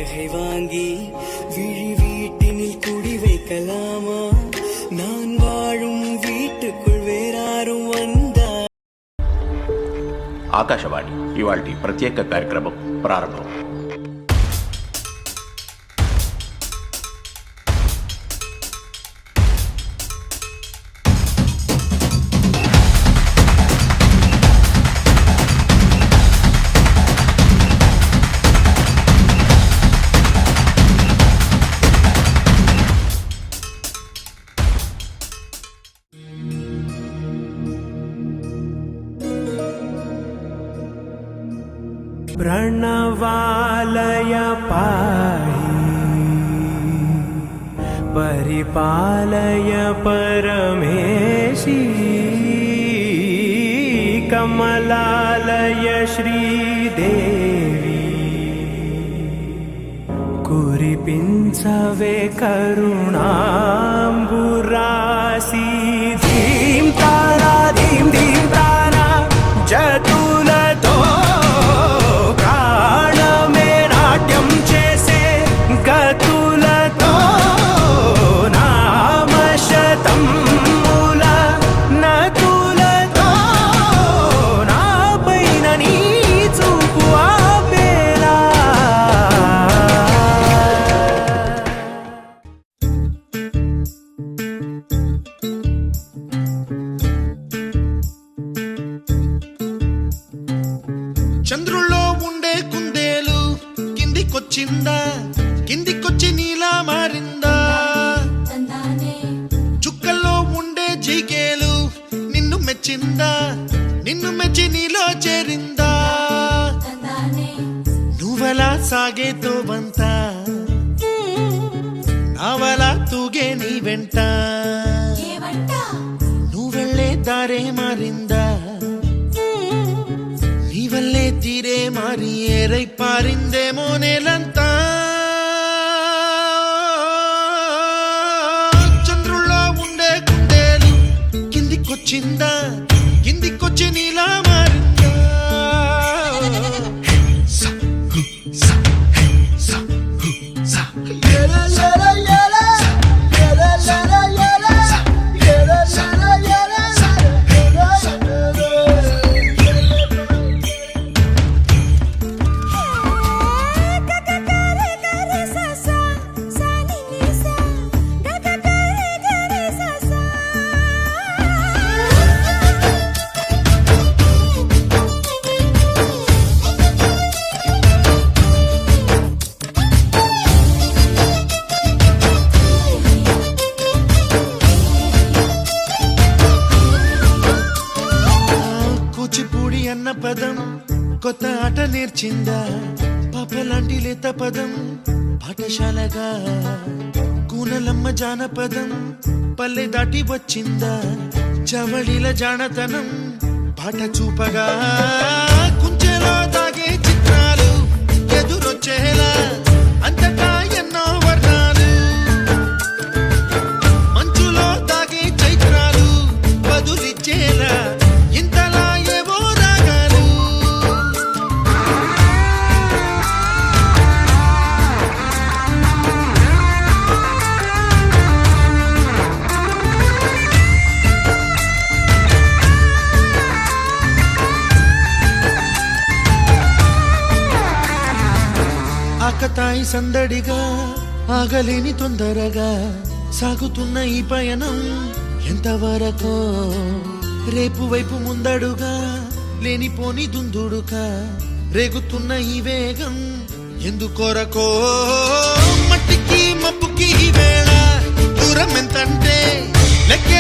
நகை வாங்கி விழி வீட்டினில் குடி வைக்கலாமா? நான் வாழும் வீட்டுக்குள் வேறாரும் வந்தா. ఆకాశవాణి ఇవాల్టి ప్రత్యేక కార్యక్రమం ప్రారంభం. प्रणवालय पाहि परिपालय परमेशी कमलालय श्रीदेवी कुरिपिंचवे करुणांबुरासी धीं तारा जतुलतो గతులతో నామశతం మూల నతులతో నా పైన నీ చూపు ఆపేలా. చంద్రుల్లో ఉండే కుందేలు కిందికొచ్చిందా, కిందికొచ్చి నీలా మారిందా? చుక్కల్లో ఉండే జిగేలు నిన్ను మెచ్చిందా, నిన్ను మెచ్చి నీలో చేరిందా? నువ్వలా సాగేతో బంత నావలా తూగే నీ వెంట, నువ్వెళ్ళే దారే మారిందా, నీ వల్లే తీరే మారి ఏరై పారిందేమో నేలంతా. చిందా కిందికొచ్చి నీలా మారిందా? అన్న పదం కొత్త ఆట నేర్చిందా, పాపలాంటి లేత పదం పాఠశాలగా, కూనలమ్మ జానపదం పల్లె దాటి వచ్చిందా, చవళిల జానతనం పాట చూపగా, కుంచెలో దాగే చిత్రాలు ఎదురొచ్చేలా అంతటా ఎన్నో వర్ణాలు, మంచులో దాగే చైత్రాలు బదులిచ్చేలా ఇంతలా ఏవో రాగాలు. ఆకతాయి సందడిగా ఆగలేని తొందరగా సాగుతున్న ఈ పయనం ఎంతవరకో, రేపు వైపు ముందడుగా లేనిపోని దుందుడుగా రేగుతున్న ఈ వేగం ఎందుకొరకో. మట్టికి మబ్బుకి ఈ వేళ దూరం ఎంతంటే లెక్క